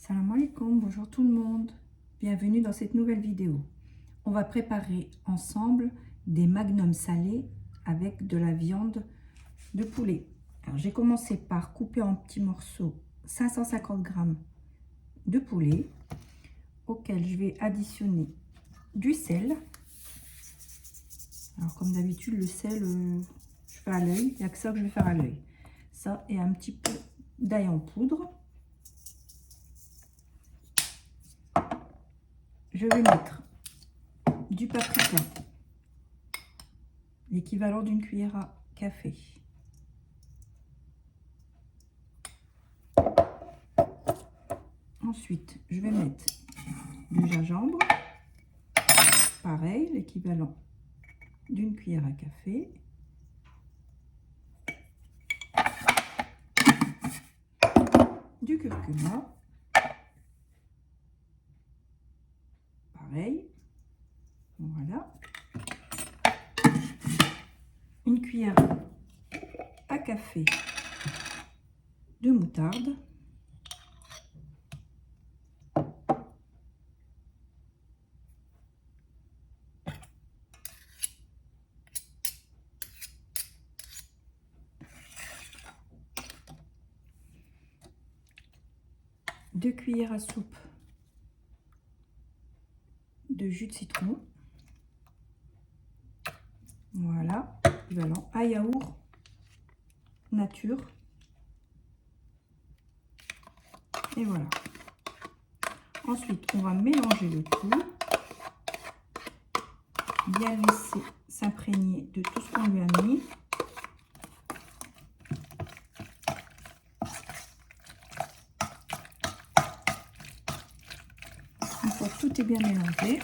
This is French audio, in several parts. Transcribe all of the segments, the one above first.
Salam alaikum, bonjour tout le monde. Bienvenue dans cette nouvelle vidéo. On va préparer ensemble des magnums salés avec de la viande de poulet. Alors j'ai commencé par couper en petits morceaux 550 g de poulet auquel je vais additionner du sel. Alors comme d'habitude le sel je fais à l'œil, il n'y a que ça que je vais faire à l'œil. Ça et un petit peu d'ail en poudre. Je vais mettre du paprika, l'équivalent d'une cuillère à café. Ensuite, je vais mettre du gingembre, pareil, l'équivalent d'une cuillère à café. Du curcuma, pareil, voilà. Une cuillère à café de moutarde. Deux cuillères à soupe de jus de citron. Voilà, équivalent à yaourt nature. Et voilà. Ensuite, on va mélanger le tout. Bien laisser s'imprégner de tout ce qu'on lui a mis. Une fois que tout est bien mélangé,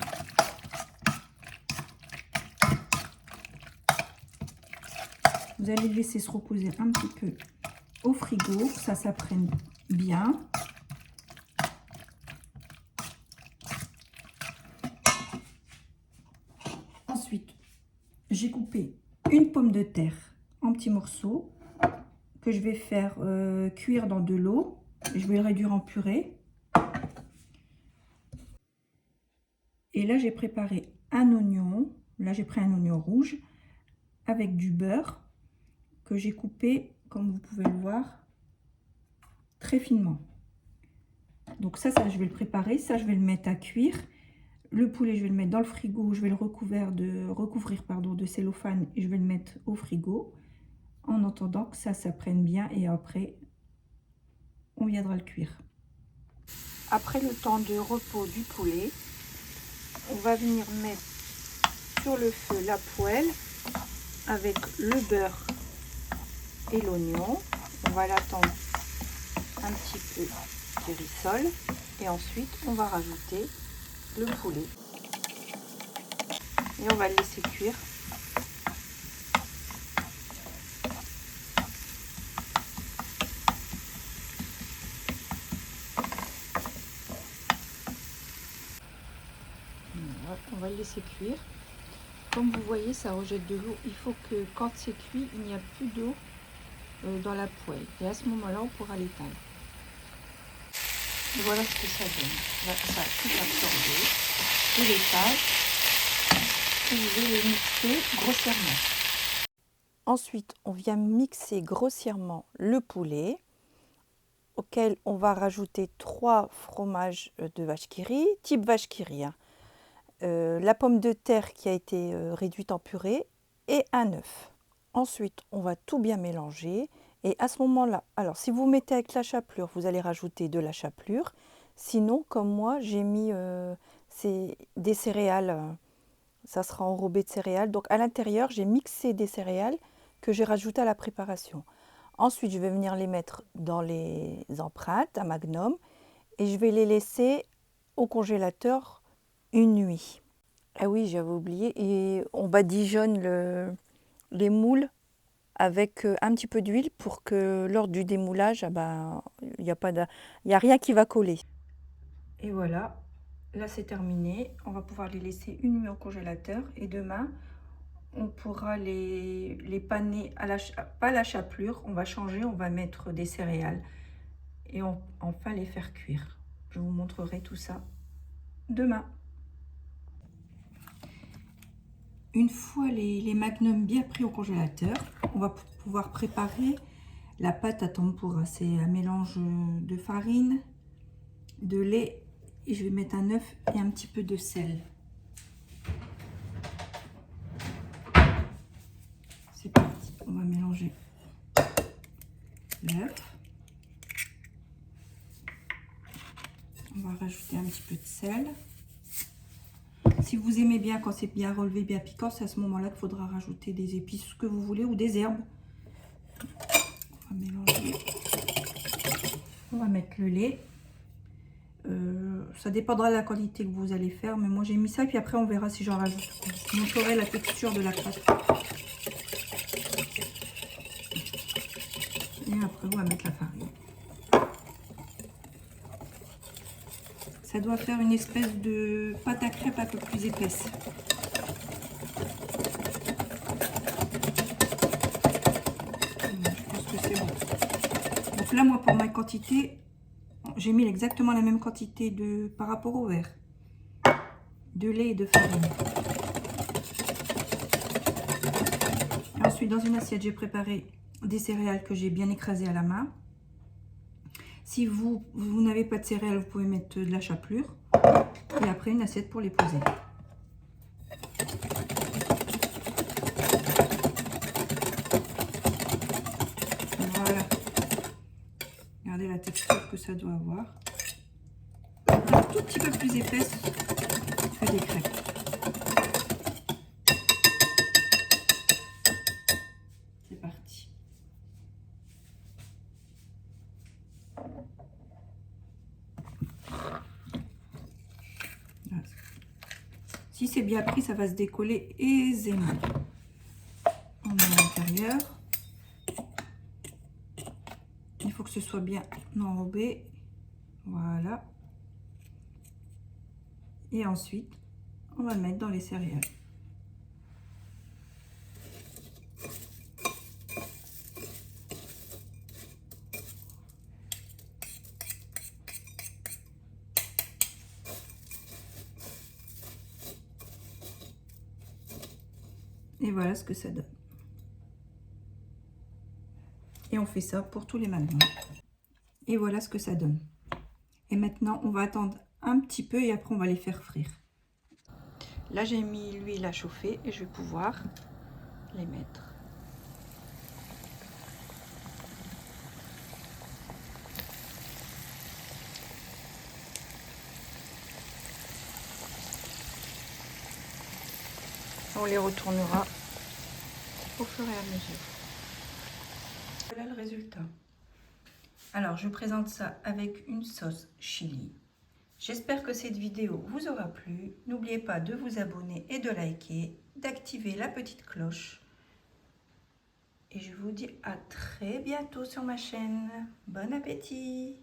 vous allez laisser se reposer un petit peu au frigo, que ça s'apprenne bien. Ensuite, j'ai coupé une pomme de terre en petits morceaux que je vais faire cuire dans de l'eau. Je vais le réduire en purée. Et là, j'ai préparé un oignon. Là, j'ai pris un oignon rouge avec du beurre que j'ai coupé, comme vous pouvez le voir, très finement. Donc ça, je vais le préparer. Ça, je vais le mettre à cuire. Le poulet, je vais le mettre dans le frigo. Je vais le recouvrir de cellophane et je vais le mettre au frigo en attendant que ça prenne bien et après, on viendra le cuire. Après le temps de repos du poulet, on va venir mettre sur le feu la poêle avec le beurre et l'oignon. On va l'attendre un petit peu qui rissole et ensuite on va rajouter le poulet et on va le laisser cuire. Voilà, on va le laisser cuire. Comme vous voyez, ça rejette de l'eau. Il faut que quand c'est cuit, il n'y a plus d'eau dans la poêle. Et à ce moment-là, on pourra l'éteindre. Voilà ce que ça donne. Là, ça a tout absorbé. Et l'étage, et je vais le mixer grossièrement. Ensuite, on vient mixer grossièrement le poulet, auquel on va rajouter 3 fromages de vache qui rit, type vache qui rit, hein. La pomme de terre qui a été réduite en purée et un œuf. Ensuite, on va tout bien mélanger. Et à ce moment-là, alors si vous mettez avec la chapelure, vous allez rajouter de la chapelure. Sinon, comme moi, j'ai mis des céréales, ça sera enrobé de céréales. Donc à l'intérieur, j'ai mixé des céréales que j'ai rajoutées à la préparation. Ensuite, je vais venir les mettre dans les empreintes à magnum et je vais les laisser au congélateur une nuit. Ah oui, j'avais oublié. Et on badigeonne les moules avec un petit peu d'huile pour que lors du démoulage, il n'y a rien qui va coller. Et voilà, là c'est terminé. On va pouvoir les laisser une nuit au congélateur et demain, on pourra les paner pas à la chapelure. On va changer, on va mettre des céréales et enfin les faire cuire. Je vous montrerai tout ça demain. Une fois les magnums bien pris au congélateur, on va pouvoir préparer la pâte à tempura. C'est un mélange de farine, de lait et je vais mettre un œuf et un petit peu de sel. C'est parti, on va mélanger l'œuf. On va rajouter un petit peu de sel. Si vous aimez bien quand c'est bien relevé, bien piquant, c'est à ce moment-là qu'il faudra rajouter des épices, ce que vous voulez, ou des herbes. On va mélanger. On va mettre le lait. Ça dépendra de la quantité que vous allez faire, mais moi j'ai mis ça et puis après on verra si j'en rajoute. Je vous montrerai la texture de la pâte. Et après on va mettre la farine. Ça doit faire une espèce de pâte à crêpes un peu plus épaisse. Je pense que c'est bon. Donc là moi pour ma quantité, j'ai mis exactement la même quantité par rapport au verre de lait et de farine. Et ensuite dans une assiette j'ai préparé des céréales que j'ai bien écrasées à la main. Si vous n'avez pas de céréales, vous pouvez mettre de la chapelure. Et après une assiette pour les poser. Voilà. Regardez la texture que ça doit avoir. Un tout petit peu plus épaisse que des crêpes. C'est parti. Voilà. Si c'est bien pris, ça va se décoller aisément. On met à l'intérieur. Il faut que ce soit bien enrobé. Voilà. Et ensuite, on va le mettre dans les céréales. Et voilà ce que ça donne. Et on fait ça pour tous les magnums. Et voilà ce que ça donne. Et maintenant, on va attendre un petit peu et après, on va les faire frire. Là, j'ai mis l'huile à chauffer et je vais pouvoir les mettre. On les retournera au fur et à mesure. Voilà le résultat. Alors, je présente ça avec une sauce chili. J'espère que cette vidéo vous aura plu. N'oubliez pas de vous abonner et de liker, d'activer la petite cloche. Et je vous dis à très bientôt sur ma chaîne. Bon appétit!